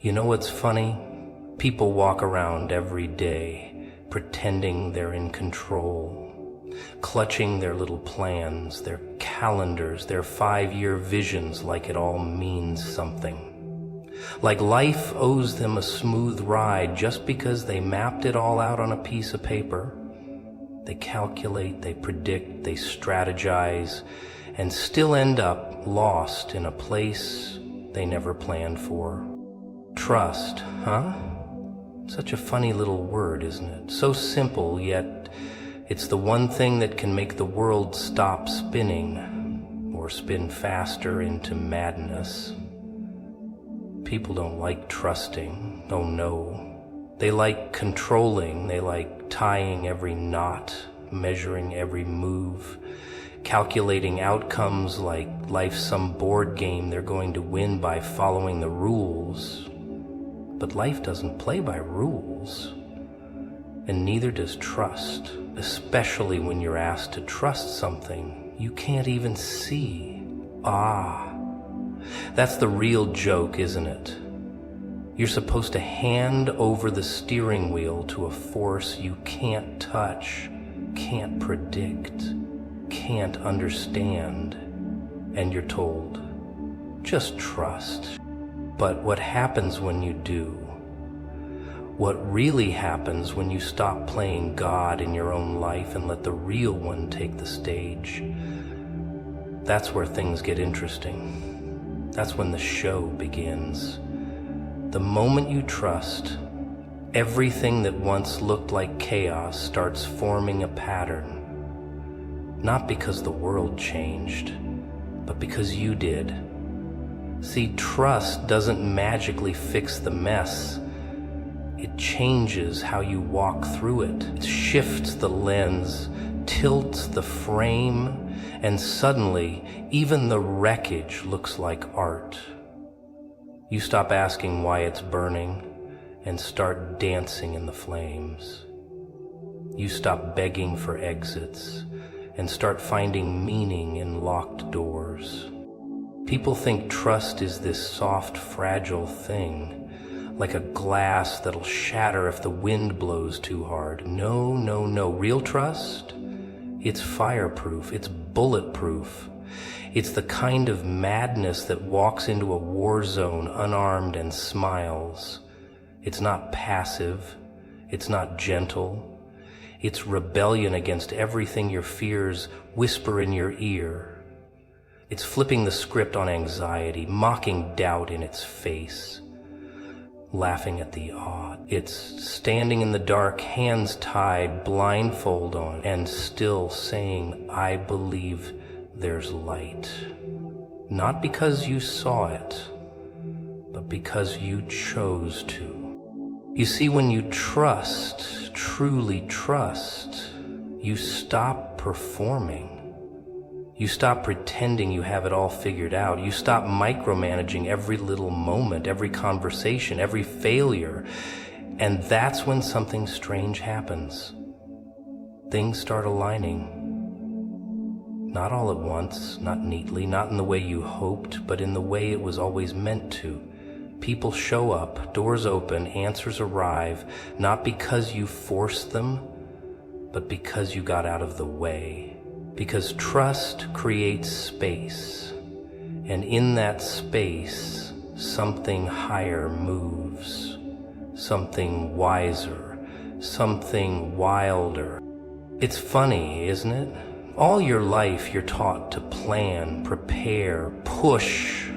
You know what's funny? People walk around every day pretending they're in control, clutching their little plans, their calendars, their 5-year visions like it all means something. Like life owes them a smooth ride just because they mapped it all out on a piece of paper. They calculate, they predict, they strategize, and still end up lost in a place they never planned for. Trust, huh? Such a funny little word, isn't it? So simple, yet it's the one thing that can make the world stop spinning, or spin faster into madness. People don't like trusting, oh no. They like controlling, they like tying every knot, measuring every move, calculating outcomes like life's some board game they're going to win by following the rules. But life doesn't play by rules, and neither does trust, especially when you're asked to trust something you can't even see. That's the real joke, isn't it? You're supposed to hand over the steering wheel to a force you can't touch, can't predict, can't understand, and you're told, just trust. But what happens when you do? What really happens when you stop playing God in your own life and let the real one take the stage? That's where things get interesting. That's when the show begins. The moment you trust, everything that once looked like chaos starts forming a pattern. Not because the world changed, but because you did. See, trust doesn't magically fix the mess. It changes how you walk through it. It shifts the lens, tilts the frame, and suddenly, even the wreckage looks like art. You stop asking why it's burning and start dancing in the flames. You stop begging for exits and start finding meaning in locked doors. People think trust is this soft, fragile thing, like a glass that'll shatter if the wind blows too hard. No. Real trust? It's fireproof. It's bulletproof. It's the kind of madness that walks into a war zone unarmed and smiles. It's not passive. It's not gentle. It's rebellion against everything your fears whisper in your ear. It's flipping the script on anxiety, mocking doubt in its face, laughing at the odd. It's standing in the dark, hands tied, blindfold on, and still saying, I believe there's light. Not because you saw it, but because you chose to. You see, when you trust, truly trust, you stop performing. You stop pretending you have it all figured out. You stop micromanaging every little moment, every conversation, every failure. And that's when something strange happens. Things start aligning. Not all at once, not neatly, not in the way you hoped, but in the way it was always meant to. People show up, doors open, answers arrive, not because you forced them, but because you got out of the way. Because trust creates space, and in that space, something higher moves, something wiser, something wilder. It's funny, isn't it? All your life you're taught to plan, prepare, push,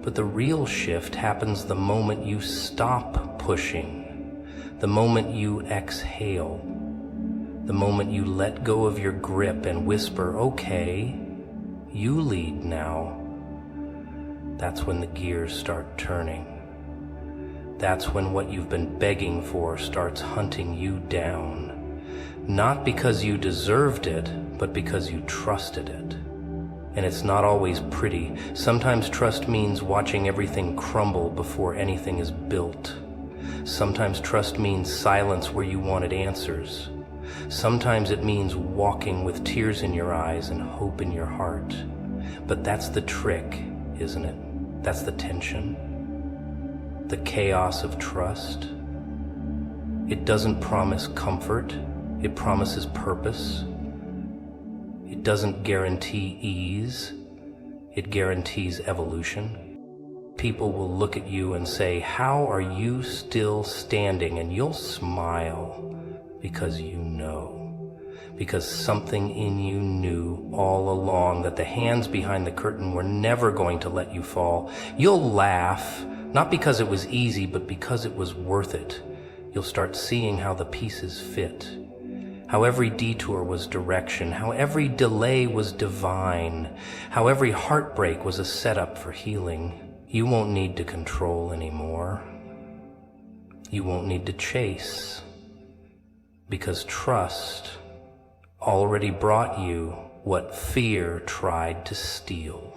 but the real shift happens the moment you stop pushing, the moment you exhale. The moment you let go of your grip and whisper, okay, you lead now. That's when the gears start turning. That's when what you've been begging for starts hunting you down. Not because you deserved it, but because you trusted it. And it's not always pretty. Sometimes trust means watching everything crumble before anything is built. Sometimes trust means silence where you wanted answers. Sometimes it means walking with tears in your eyes and hope in your heart. But that's the trick, isn't it? That's the tension. the chaos of trust. It doesn't promise comfort, it promises purpose. It doesn't guarantee ease, it guarantees evolution. People will look at you and say, "How are you still standing?" And you'll smile because you know. Because something in you knew all along that the hands behind the curtain were never going to let you fall. You'll laugh, not because it was easy, but because it was worth it. You'll start seeing how the pieces fit, how every detour was direction, how every delay was divine, how every heartbreak was a setup for healing. You won't need to control anymore. You won't need to chase, because trust already brought you what fear tried to steal.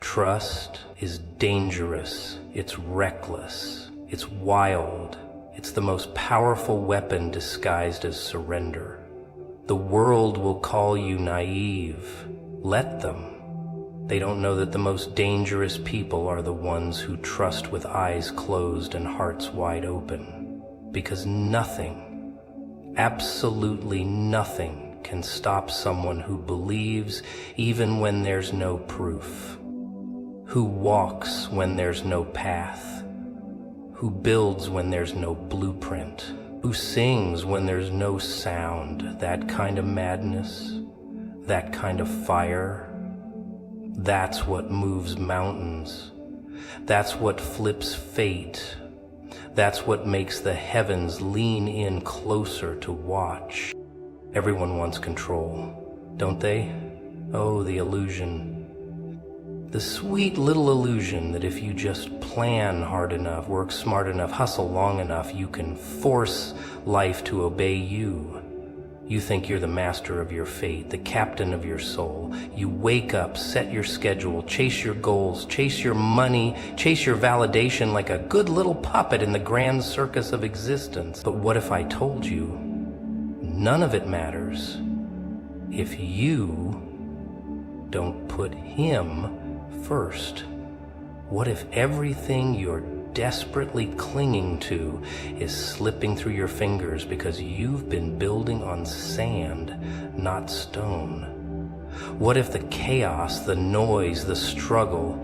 Trust is dangerous, it's reckless, it's wild, it's the most powerful weapon disguised as surrender. The world will call you naive. Let them. They don't know that the most dangerous people are the ones who trust with eyes closed and hearts wide open. Because nothing, absolutely nothing, can stop someone who believes even when there's no proof, who walks when there's no path, who builds when there's no blueprint, who sings when there's no sound. That kind of madness, that kind of fire, that's what moves mountains. That's what flips fate. That's what makes the heavens lean in closer to watch. Everyone wants control, don't they? Oh, the illusion. The sweet little illusion that if you just plan hard enough, work smart enough, hustle long enough, you can force life to obey you. You think you're the master of your fate, the captain of your soul. You wake up, set your schedule, chase your goals, chase your money, chase your validation like a good little puppet in the grand circus of existence. But what if I told you none of it matters if you don't put him first? What if everything you're desperately clinging to is slipping through your fingers because you've been building on sand, not stone? What if the chaos, the noise, the struggle,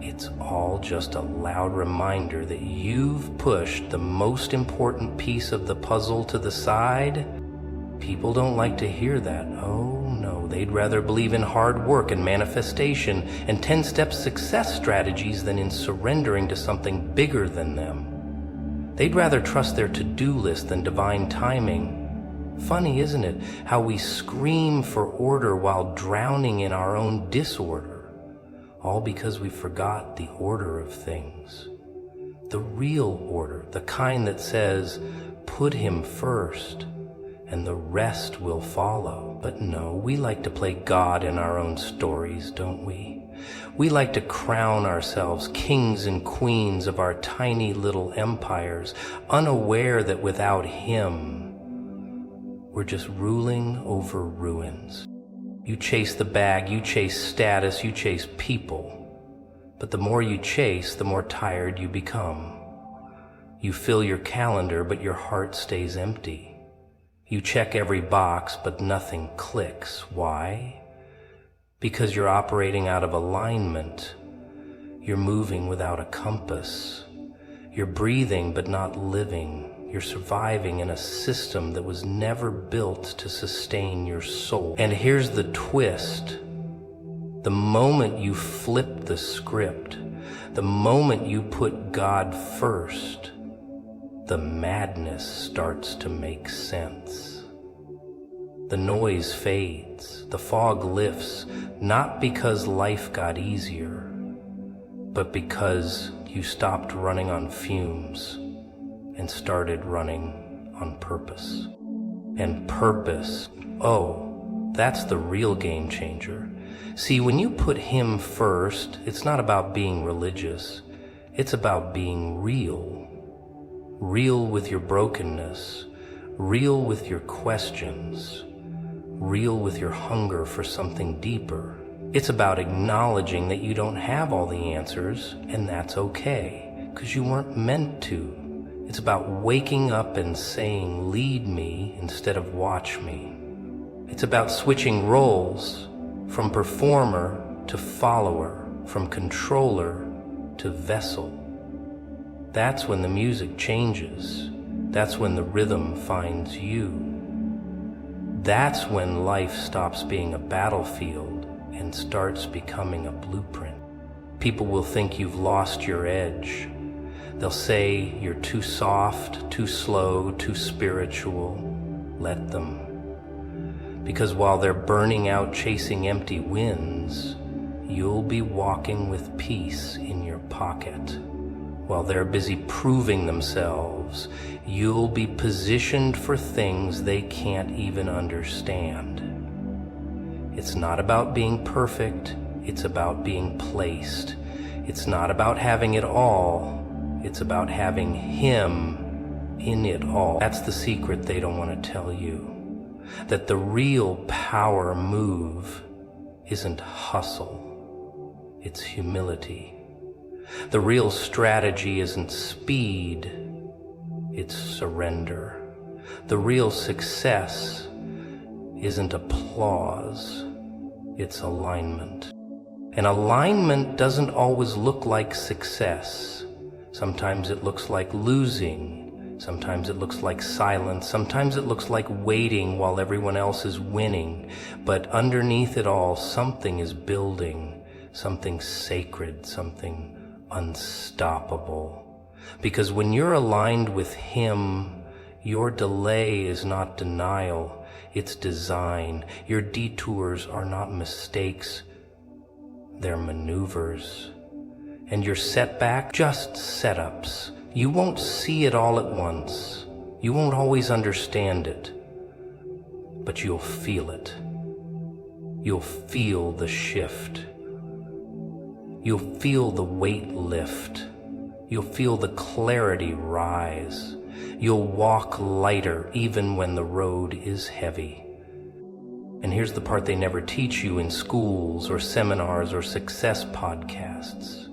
it's all just a loud reminder that you've pushed the most important piece of the puzzle to the side? People don't like to hear that. Oh no, they'd rather believe in hard work and manifestation and 10-step success strategies than in surrendering to something bigger than them. They'd rather trust their to-do list than divine timing. Funny, isn't it, how we scream for order while drowning in our own disorder, all because we forgot the order of things. The real order, the kind that says, put him first, and the rest will follow. But no, we like to play God in our own stories, don't we? We like to crown ourselves kings and queens of our tiny little empires, unaware that without him, we're just ruling over ruins. You chase the bag, you chase status, you chase people. But the more you chase, the more tired you become. You fill your calendar, but your heart stays empty. You check every box, but nothing clicks. Why? Because you're operating out of alignment. You're moving without a compass. You're breathing, but not living. You're surviving in a system that was never built to sustain your soul. And here's the twist. The moment you flip the script, the moment you put God first, the madness starts to make sense. The noise fades, the fog lifts, not because life got easier, but because you stopped running on fumes and started running on purpose. And purpose, oh, that's the real game changer. See, when you put him first, it's not about being religious, it's about being real. Real with your brokenness, real with your questions, real with your hunger for something deeper. It's about acknowledging that you don't have all the answers, and that's okay. because you weren't meant to. It's about waking up and saying, lead me instead of watch me. It's about switching roles from performer to follower, from controller to vessel. That's when the music changes. That's when the rhythm finds you. That's when life stops being a battlefield and starts becoming a blueprint. People will think you've lost your edge. They'll say you're too soft, too slow, too spiritual. Let them. Because while they're burning out chasing empty winds, you'll be walking with peace in your pocket. While they're busy proving themselves, you'll be positioned for things they can't even understand. It's not about being perfect, it's about being placed. It's not about having it all, it's about having Him in it all. That's the secret they don't want to tell you. That the real power move isn't hustle, it's humility. The real strategy isn't speed, it's surrender. The real success isn't applause, it's alignment. And alignment doesn't always look like success. Sometimes it looks like losing. Sometimes it looks like silence. Sometimes it looks like waiting while everyone else is winning. But underneath it all, something is building, something sacred, something unstoppable. Because when you're aligned with Him, your delay is not denial, it's design. Your detours are not mistakes, they're maneuvers. And your setback, just setups. You won't see it all at once. You won't always understand it, but you'll feel it. You'll feel the shift. You'll feel the weight lift. You'll feel the clarity rise. You'll walk lighter even when the road is heavy. And here's the part they never teach you in schools or seminars or success podcasts.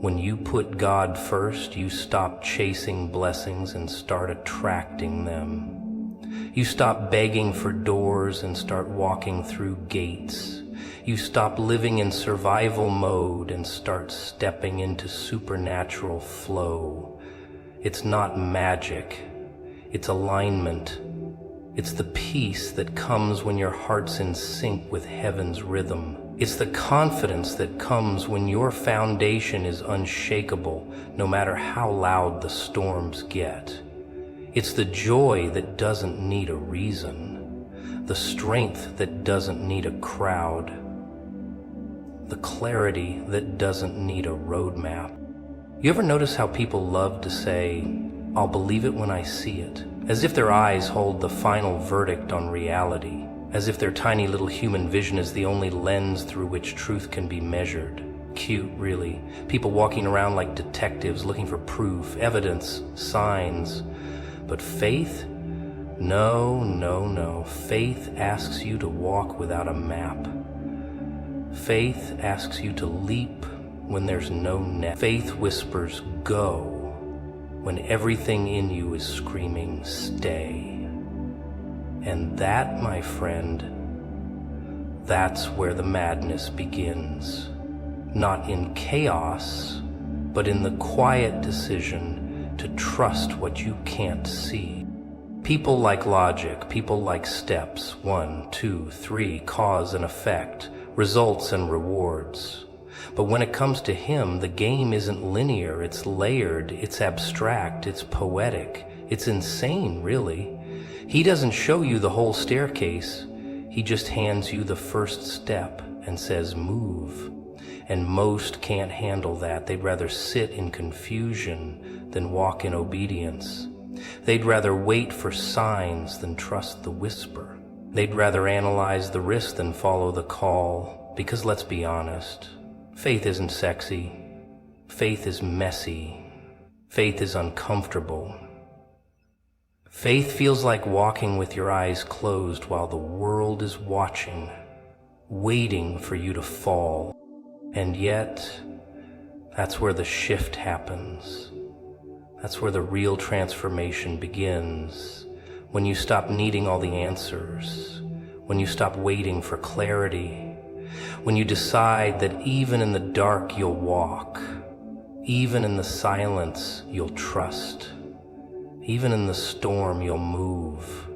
When you put God first, you stop chasing blessings and start attracting them. You stop begging for doors and start walking through gates. You stop living in survival mode and start stepping into supernatural flow. It's not magic, it's alignment. It's the peace that comes when your heart's in sync with heaven's rhythm. It's the confidence that comes when your foundation is unshakable, no matter how loud the storms get. It's the joy that doesn't need a reason, the strength that doesn't need a crowd, the clarity that doesn't need a roadmap. You ever notice how people love to say, "I'll believe it when I see it," as if their eyes hold the final verdict on reality, as if their tiny little human vision is the only lens through which truth can be measured. Cute, really. People walking around like detectives looking for proof, evidence, signs. But faith? No, no, no. Faith asks you to walk without a map. Faith asks you to leap when there's no net. Faith whispers, go, when everything in you is screaming, stay. And that, my friend, that's where the madness begins. Not in chaos, but in the quiet decision to trust what you can't see. People like logic, people like steps, 1, 2, 3, cause and effect, results and rewards. But when it comes to Him, the game isn't linear, it's layered, it's abstract, it's poetic, it's insane, really. He doesn't show you the whole staircase, He just hands you the first step and says, move. And most can't handle that. They'd rather sit in confusion than walk in obedience. They'd rather wait for signs than trust the whisper. They'd rather analyze the risk than follow the call. Because let's be honest, faith isn't sexy. Faith is messy. Faith is uncomfortable. Faith feels like walking with your eyes closed while the world is watching, waiting for you to fall. And yet, that's where the shift happens. That's where the real transformation begins. When you stop needing all the answers, when you stop waiting for clarity, when you decide that even in the dark you'll walk, even in the silence you'll trust, even in the storm you'll move.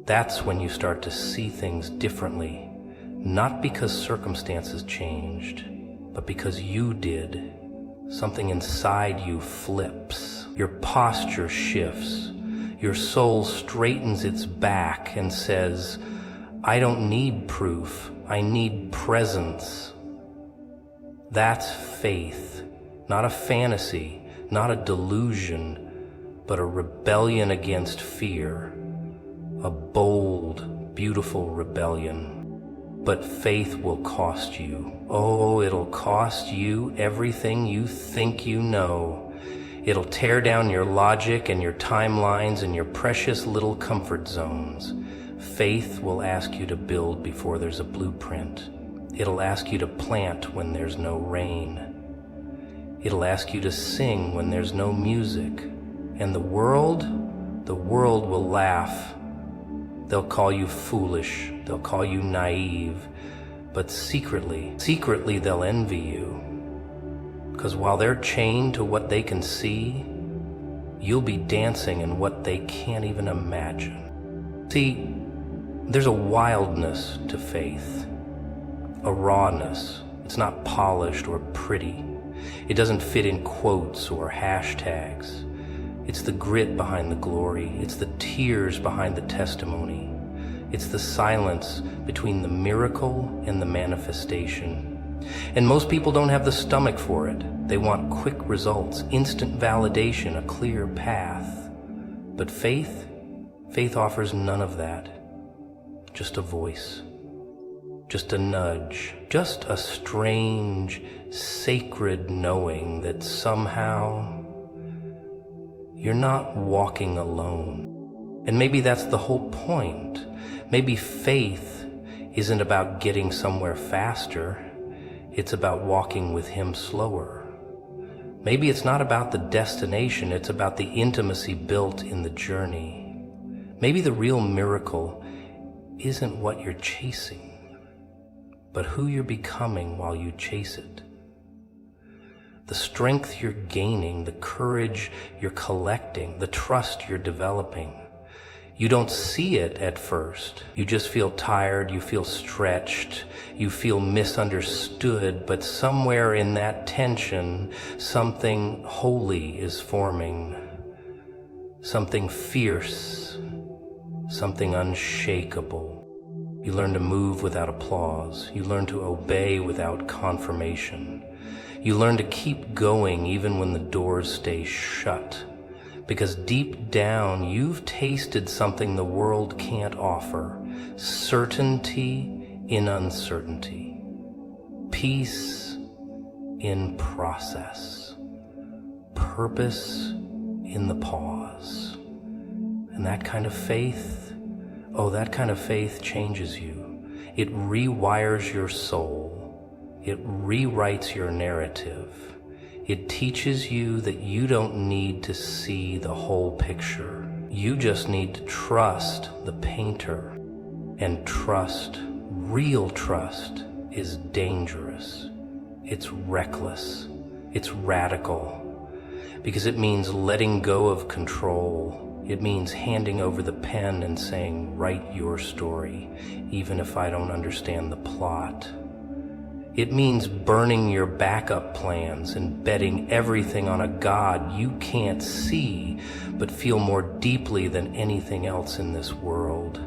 That's when you start to see things differently, not because circumstances changed, but because you did. Something inside you flips, your posture shifts, your soul straightens its back and says, I don't need proof, I need presence. That's faith, not a fantasy, not a delusion, but a rebellion against fear, a bold, beautiful rebellion. But faith will cost you. Oh, it'll cost you everything you think you know. It'll tear down your logic and your timelines and your precious little comfort zones. Faith will ask you to build before there's a blueprint. It'll ask you to plant when there's no rain. It'll ask you to sing when there's no music. And the world will laugh. They'll call you foolish, they'll call you naive, but secretly they'll envy you. Because while they're chained to what they can see, you'll be dancing in what they can't even imagine. See, there's a wildness to faith, a rawness. It's not polished or pretty. It doesn't fit in quotes or hashtags. It's the grit behind the glory. It's the tears behind the testimony. It's the silence between the miracle and the manifestation. And most people don't have the stomach for it. They want quick results, instant validation, a clear path. But faith offers none of that. Just a voice, just a nudge, just a strange, sacred knowing that somehow you're not walking alone. And maybe that's the whole point. Maybe faith isn't about getting somewhere faster. It's about walking with Him slower. Maybe it's not about the destination. It's about the intimacy built in the journey. Maybe the real miracle isn't what you're chasing, but who you're becoming while you chase it. The strength you're gaining, the courage you're collecting, the trust you're developing. You don't see it at first. You just feel tired, you feel stretched, you feel misunderstood, but somewhere in that tension, something holy is forming. Something fierce, something unshakable. You learn to move without applause. You learn to obey without confirmation. You learn to keep going even when the doors stay shut. Because deep down, you've tasted something the world can't offer. Certainty in uncertainty. Peace in process. Purpose in the pause. And that kind of faith, that kind of faith changes you. It rewires your soul. It rewrites your narrative. It teaches you that you don't need to see the whole picture. You just need to trust the painter. And trust, real trust, is dangerous. It's reckless. It's radical. Because it means letting go of control. It means handing over the pen and saying, write your story, even if I don't understand the plot. It means burning your backup plans and betting everything on a God you can't see, but feel more deeply than anything else in this world.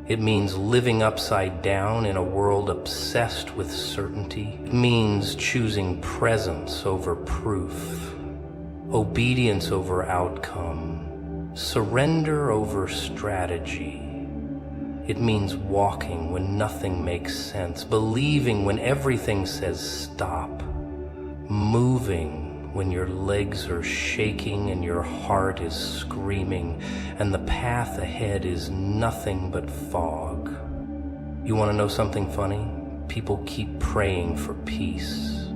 It means living upside down in a world obsessed with certainty. It means choosing presence over proof, obedience over outcome, surrender over strategy. It means walking when nothing makes sense, believing when everything says stop, moving when your legs are shaking and your heart is screaming and the path ahead is nothing but fog. You want to know something funny? People keep praying for peace,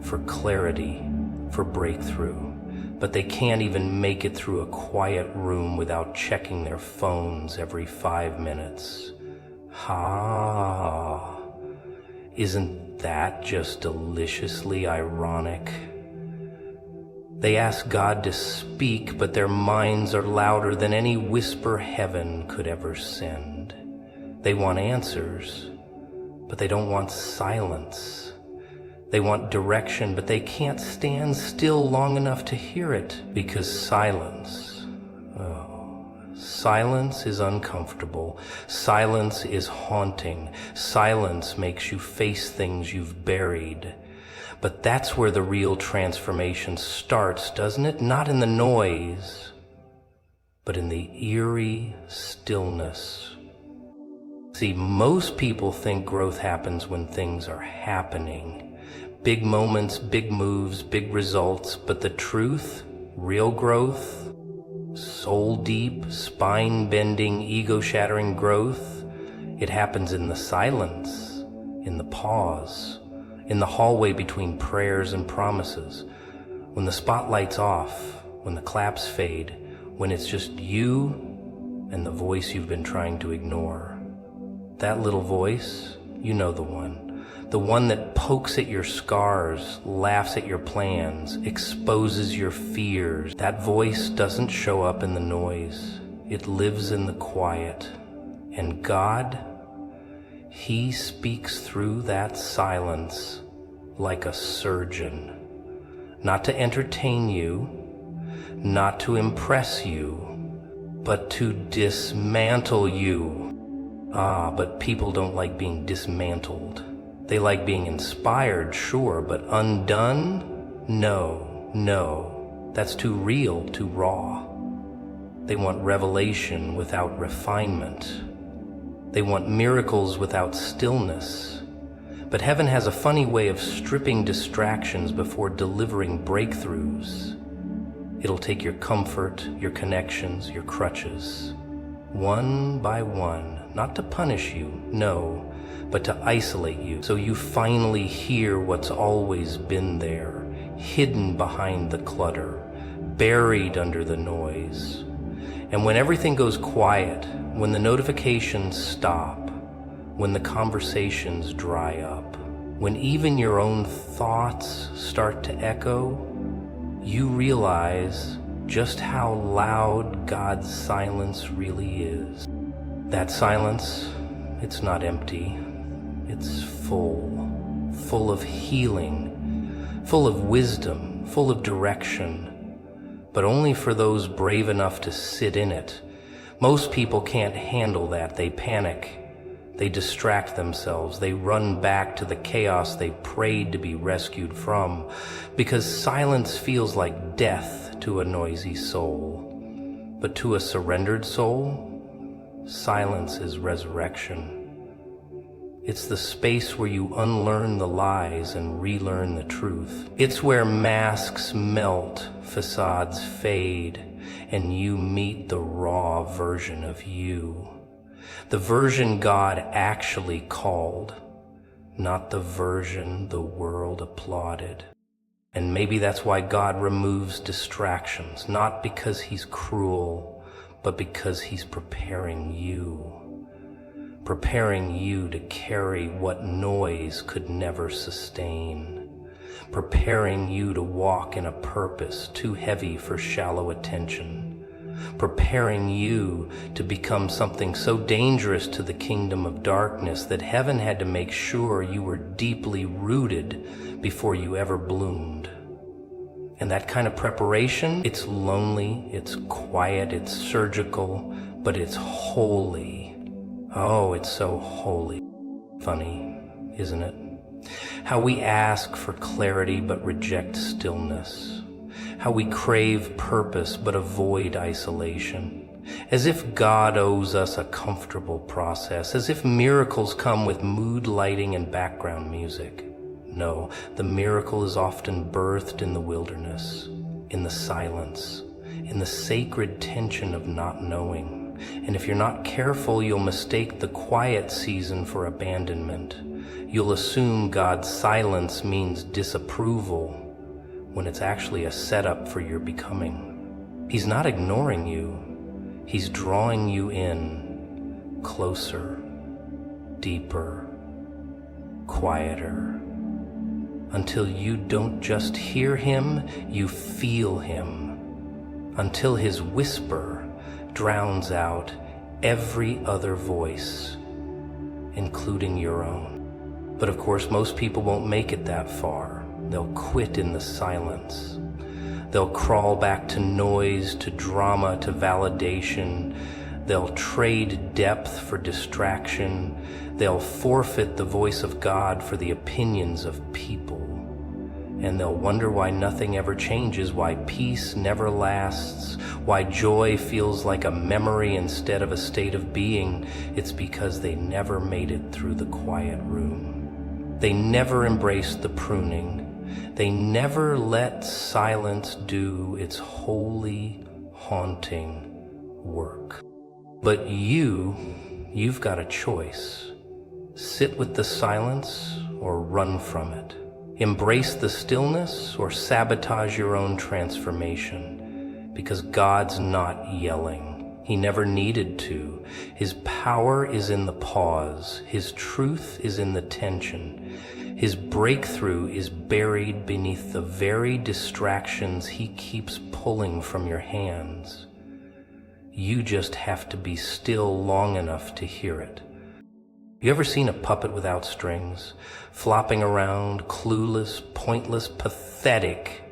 for clarity, for breakthrough. but they can't even make it through a quiet room without checking their phones every 5 minutes. Isn't that just deliciously ironic? They ask God to speak, but their minds are louder than any whisper heaven could ever send. They want answers, but they don't want silence. They want direction, but they can't stand still long enough to hear it, because silence is uncomfortable. Silence is haunting. Silence makes you face things you've buried. But that's where the real transformation starts, doesn't it? Not in the noise, but in the eerie stillness. See, most people think growth happens when things are happening. Big moments, big moves, big results. But the truth, real growth, soul-deep, spine-bending, ego-shattering growth, it happens in the silence, in the pause, in the hallway between prayers and promises, when the spotlight's off, when the claps fade, when it's just you and the voice you've been trying to ignore. That little voice, you know the one that pokes at your scars, laughs at your plans, exposes your fears. That voice doesn't show up in the noise. It lives in the quiet. And God, He speaks through that silence like a surgeon. Not to entertain you, not to impress you, but to dismantle you. But people don't like being dismantled. They like being inspired, sure, but undone? No. That's too real, too raw. They want revelation without refinement. They want miracles without stillness. But heaven has a funny way of stripping distractions before delivering breakthroughs. It'll take your comfort, your connections, your crutches, one by one, not to punish you, no, but to isolate you, so you finally hear what's always been there, hidden behind the clutter, buried under the noise. And when everything goes quiet, when the notifications stop, when the conversations dry up, when even your own thoughts start to echo, you realize just how loud God's silence really is. That silence, it's not empty. It's full of healing, full of wisdom, full of direction, but only for those brave enough to sit in it. Most people can't handle that. They panic. They distract themselves. They run back to the chaos they prayed to be rescued from, because silence feels like death to a noisy soul. But to a surrendered soul, silence is resurrection. It's the space where you unlearn the lies and relearn the truth. It's where masks melt, facades fade, and you meet the raw version of you. The version God actually called, not the version the world applauded. And maybe that's why God removes distractions, not because He's cruel, but because He's preparing you to carry what noise could never sustain, preparing you to walk in a purpose too heavy for shallow attention, preparing you to become something so dangerous to the kingdom of darkness that heaven had to make sure you were deeply rooted before you ever bloomed. And that kind of preparation, it's lonely, it's quiet, it's surgical, but it's holy. Oh, it's so holy. Funny, isn't it? How we ask for clarity but reject stillness. How we crave purpose but avoid isolation. As if God owes us a comfortable process. As if miracles come with mood lighting and background music. No, the miracle is often birthed in the wilderness, in the silence, in the sacred tension of not knowing. And if you're not careful, you'll mistake the quiet season for abandonment. You'll assume God's silence means disapproval, when it's actually a setup for your becoming. He's not ignoring you. He's drawing you in, closer, deeper, quieter, until you don't just hear him, you feel him, until his whisper drowns out every other voice, including your own. But of course, most people won't make it that far. They'll quit in the silence. They'll crawl back to noise, to drama, to validation. They'll trade depth for distraction. They'll forfeit the voice of God for the opinions of people. And they'll wonder why nothing ever changes, why peace never lasts, why joy feels like a memory instead of a state of being. It's because they never made it through the quiet room. They never embraced the pruning. They never let silence do its holy, haunting work. But you've got a choice. Sit with the silence or run from it. Embrace the stillness or sabotage your own transformation, because God's not yelling. He never needed to. His power is in the pause. His truth is in the tension. His breakthrough is buried beneath the very distractions he keeps pulling from your hands. You just have to be still long enough to hear it. You ever seen a puppet without strings, flopping around, clueless, pointless, pathetic?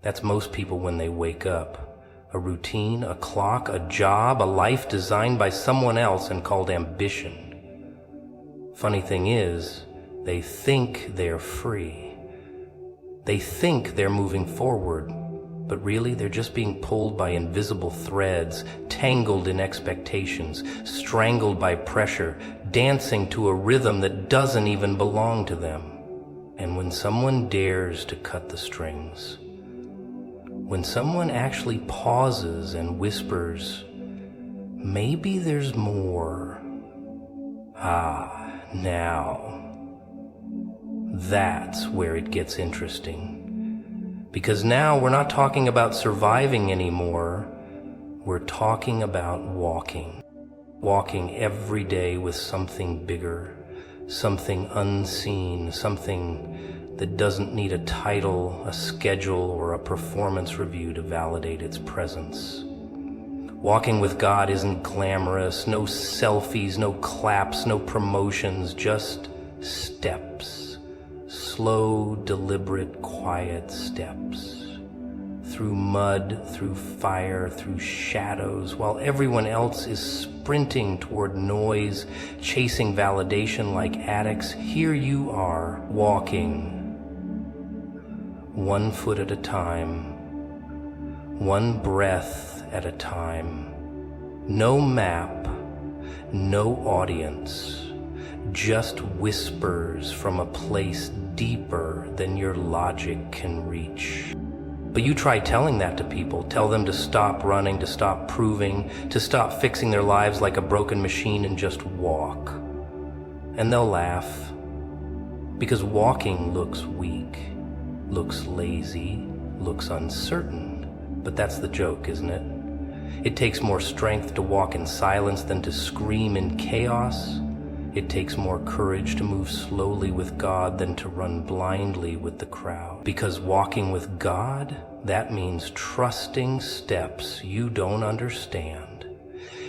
That's most people when they wake up. A routine, a clock, a job, a life designed by someone else and called ambition. Funny thing is, they think they're free. They think they're moving forward, but really they're just being pulled by invisible threads, tangled in expectations, strangled by pressure, dancing to a rhythm that doesn't even belong to them. And when someone dares to cut the strings, when someone actually pauses and whispers, maybe there's more. Now, that's where it gets interesting. Because now we're not talking about surviving anymore. We're talking about walking. Walking every day with something bigger, something unseen, something that doesn't need a title, a schedule, or a performance review to validate its presence. Walking with God isn't glamorous, no selfies, no claps, no promotions, just steps. Slow, deliberate, quiet steps. Through mud, through fire, through shadows, while everyone else is sprinting toward noise, chasing validation like addicts, here you are, walking. 1 foot at a time, 1 breath at a time. No map, no audience, just whispers from a place deeper than your logic can reach. But you try telling that to people. Tell them to stop running, to stop proving, to stop fixing their lives like a broken machine and just walk. And they'll laugh. Because walking looks weak, looks lazy, looks uncertain. But that's the joke, isn't it? It takes more strength to walk in silence than to scream in chaos. It takes more courage to move slowly with God than to run blindly with the crowd. Because walking with God, that means trusting steps you don't understand.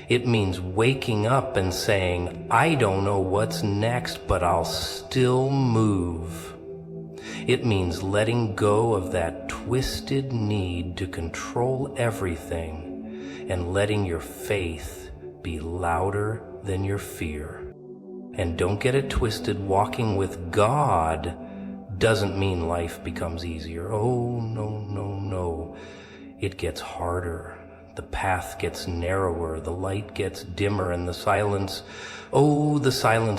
It means waking up and saying, I don't know what's next, but I'll still move. It means letting go of that twisted need to control everything and letting your faith be louder than your fear. And don't get it twisted, walking with God doesn't mean life becomes easier. Oh, no. It gets harder. The path gets narrower, the light gets dimmer, and the silence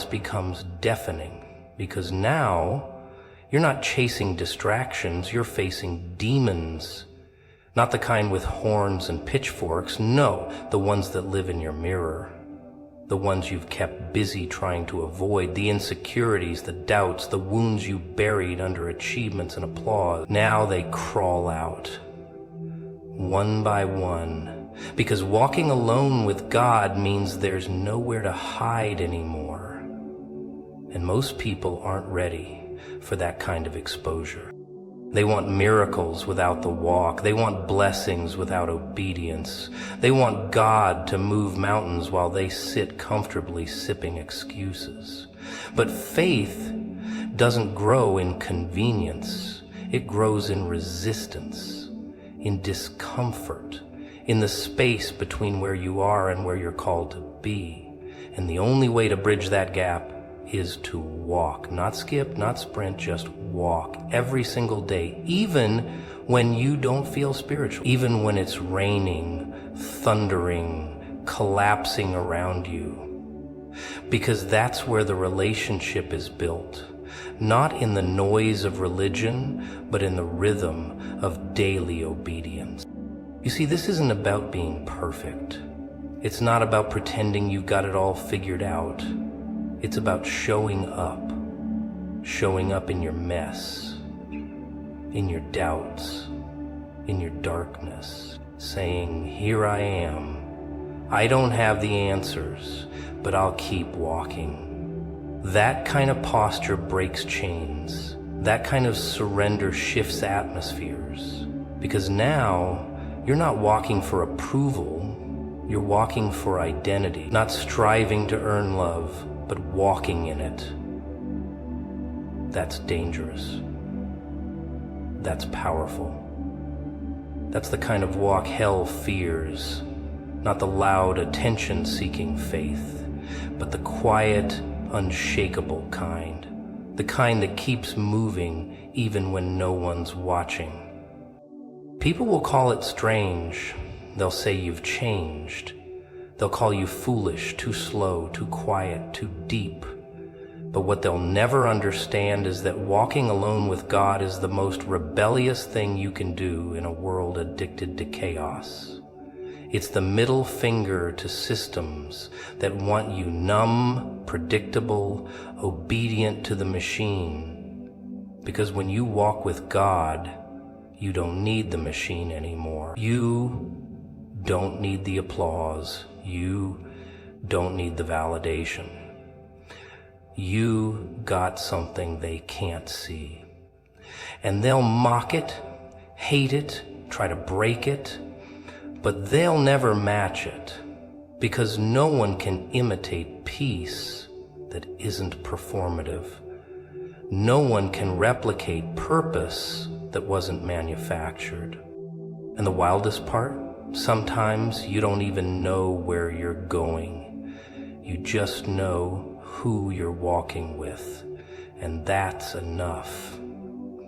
becomes deafening. Because now, you're not chasing distractions, you're facing demons. Not the kind with horns and pitchforks, no, the ones that live in your mirror. the ones you've kept busy trying to avoid, the insecurities, the doubts, the wounds you buried under achievements and applause. Now they crawl out, one by one, because walking alone with God means there's nowhere to hide anymore. And most people aren't ready for that kind of exposure. They want miracles without the walk. They want blessings without obedience. They want God to move mountains while they sit comfortably sipping excuses. But faith doesn't grow in convenience. It grows in resistance, in discomfort, in the space between where you are and where you're called to be. And the only way to bridge that gap is to walk, not skip, not sprint, just walk every single day, even when you don't feel spiritual, even when it's raining, thundering, collapsing around you. Because that's where the relationship is built, not in the noise of religion, but in the rhythm of daily obedience. You see, this isn't about being perfect. It's not about pretending you've got it all figured out. It's about showing up in your mess, in your doubts, in your darkness, saying, here I am. I don't have the answers, but I'll keep walking. That kind of posture breaks chains. That kind of surrender shifts atmospheres. Because now, you're not walking for approval, you're walking for identity, not striving to earn love, but walking in it. That's dangerous. That's powerful. That's the kind of walk hell fears, not the loud, attention-seeking faith, but the quiet, unshakable kind, the kind that keeps moving even when no one's watching. People will call it strange. They'll say you've changed. They'll call you foolish, too slow, too quiet, too deep. But what they'll never understand is that walking alone with God is the most rebellious thing you can do in a world addicted to chaos. It's the middle finger to systems that want you numb, predictable, obedient to the machine. Because when you walk with God, you don't need the machine anymore. You don't need the applause. You don't need the validation. You got something they can't see. And they'll mock it, hate it, try to break it, but they'll never match it, because no one can imitate peace that isn't performative. No one can replicate purpose that wasn't manufactured. And the wildest part? Sometimes you don't even know where you're going. You just know who you're walking with, and that's enough.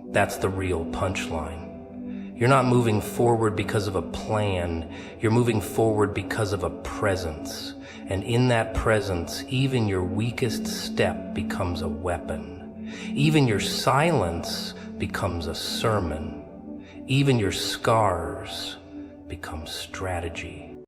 That's the real punchline. You're not moving forward because of a plan. You're moving forward because of a presence. And in that presence, even your weakest step becomes a weapon. Even your silence becomes a sermon. Even your scars become strategy.